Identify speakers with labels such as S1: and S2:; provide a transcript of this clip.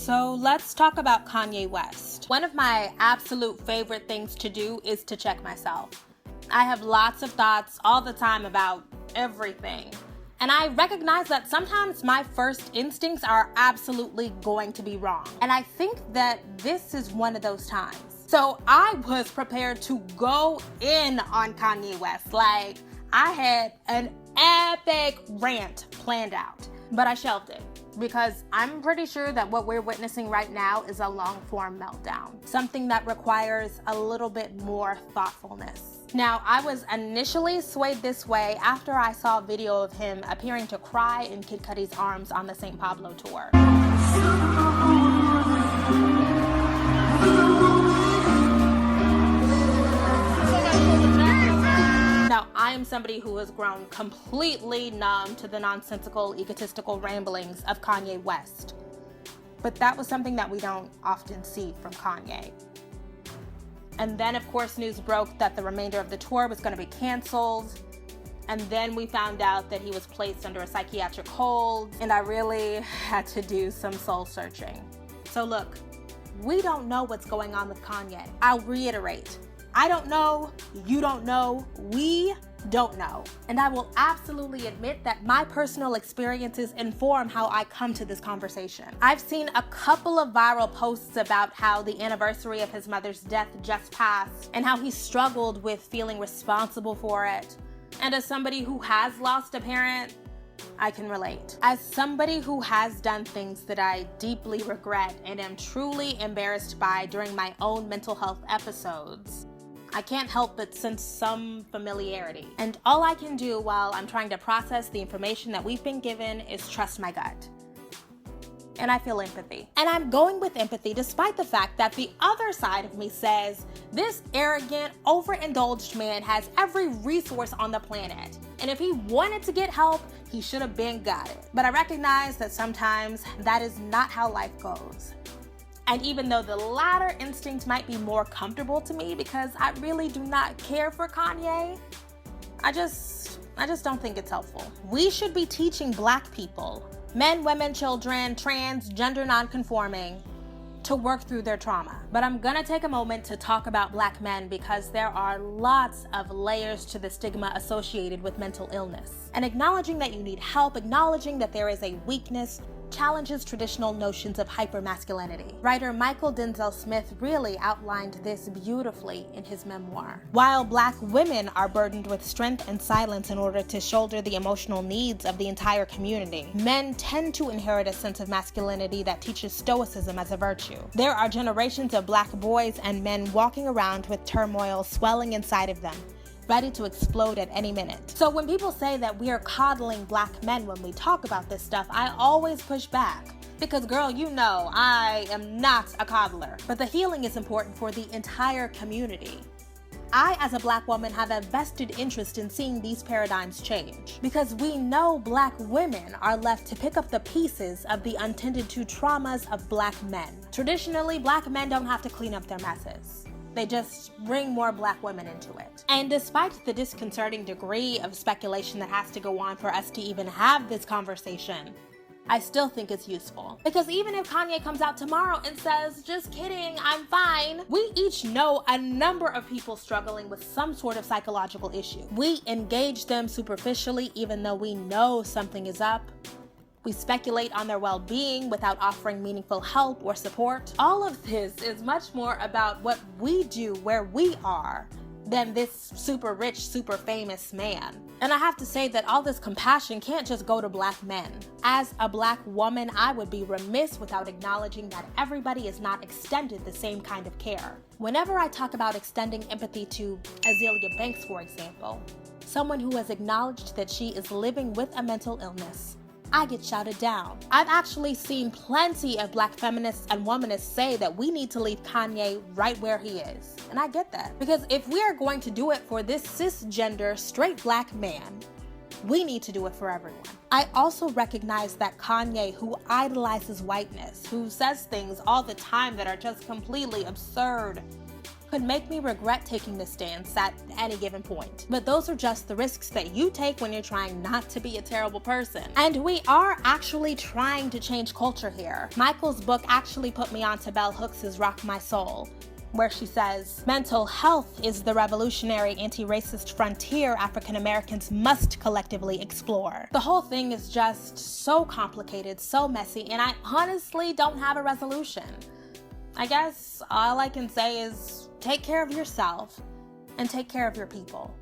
S1: So let's talk about Kanye West. One of my absolute favorite things to do is to check myself. I have lots of thoughts all the time about everything. And I recognize that sometimes my first instincts are absolutely going to be wrong. And I think that this is one of those times. So I was prepared to go in on Kanye West. Like, I had an epic rant planned out, but I shelved it because I'm pretty sure that what we're witnessing right now is a long-form meltdown, something that requires a little bit more thoughtfulness. Now, I was initially swayed this way after I saw a video of him appearing to cry in Kid Cudi's arms on the St. Pablo tour. Now, I am somebody who has grown completely numb to the nonsensical, egotistical ramblings of Kanye West. But that was something that we don't often see from Kanye. And then, of course, news broke that the remainder of the tour was going to be canceled. And then we found out that he was placed under a psychiatric hold. And I really had to do some soul searching. So look, we don't know what's going on with Kanye. I'll reiterate. I don't know, you don't know, we don't know. And I will absolutely admit that my personal experiences inform how I come to this conversation. I've seen a couple of viral posts about how the anniversary of his mother's death just passed and how he struggled with feeling responsible for it. And as somebody who has lost a parent, I can relate. As somebody who has done things that I deeply regret and am truly embarrassed by during my own mental health episodes, I can't help but sense some familiarity. And all I can do while I'm trying to process the information that we've been given is trust my gut. And I feel empathy. And I'm going with empathy despite the fact that the other side of me says, this arrogant, overindulged man has every resource on the planet. And if he wanted to get help, he should have been got it. But I recognize that sometimes that is not how life goes. And even though the latter instinct might be more comfortable to me because I really do not care for Kanye, I just don't think it's helpful. We should be teaching Black people, men, women, children, trans, gender nonconforming, to work through their trauma. But I'm gonna take a moment to talk about Black men because there are lots of layers to the stigma associated with mental illness. And acknowledging that you need help, acknowledging that there is a weakness, challenges traditional notions of hypermasculinity. Writer Michael Denzel Smith really outlined this beautifully in his memoir. While Black women are burdened with strength and silence in order to shoulder the emotional needs of the entire community, men tend to inherit a sense of masculinity that teaches stoicism as a virtue. There are generations of Black boys and men walking around with turmoil swelling inside of them, ready to explode at any minute. So when people say that we are coddling Black men when we talk about this stuff, I always push back. Because girl, you know, I am not a coddler. But the healing is important for the entire community. I, as a Black woman, have a vested interest in seeing these paradigms change. Because we know Black women are left to pick up the pieces of the untended to traumas of Black men. Traditionally, Black men don't have to clean up their messes. They just bring more Black women into it. And despite the disconcerting degree of speculation that has to go on for us to even have this conversation, I still think it's useful. Because even if Kanye comes out tomorrow and says, just kidding, I'm fine, we each know a number of people struggling with some sort of psychological issue. We engage them superficially even though we know something is up. We speculate on their well-being without offering meaningful help or support. All of this is much more about what we do where we are than this super rich, super famous man. And I have to say that all this compassion can't just go to Black men. As a Black woman, I would be remiss without acknowledging that everybody is not extended the same kind of care. Whenever I talk about extending empathy to Azealia Banks, for example, someone who has acknowledged that she is living with a mental illness, I get shouted down. I've actually seen plenty of Black feminists and womanists say that we need to leave Kanye right where he is. And I get that. Because if we are going to do it for this cisgender, straight Black man, we need to do it for everyone. I also recognize that Kanye, who idolizes whiteness, who says things all the time that are just completely absurd, could make me regret taking this stance at any given point. But those are just the risks that you take when you're trying not to be a terrible person. And we are actually trying to change culture here. Michael's book actually put me onto Bell Hooks' Rock My Soul, where she says, mental health is the revolutionary anti-racist frontier African Americans must collectively explore. The whole thing is just so complicated, so messy, and I honestly don't have a resolution. I guess all I can say is take care of yourself and take care of your people.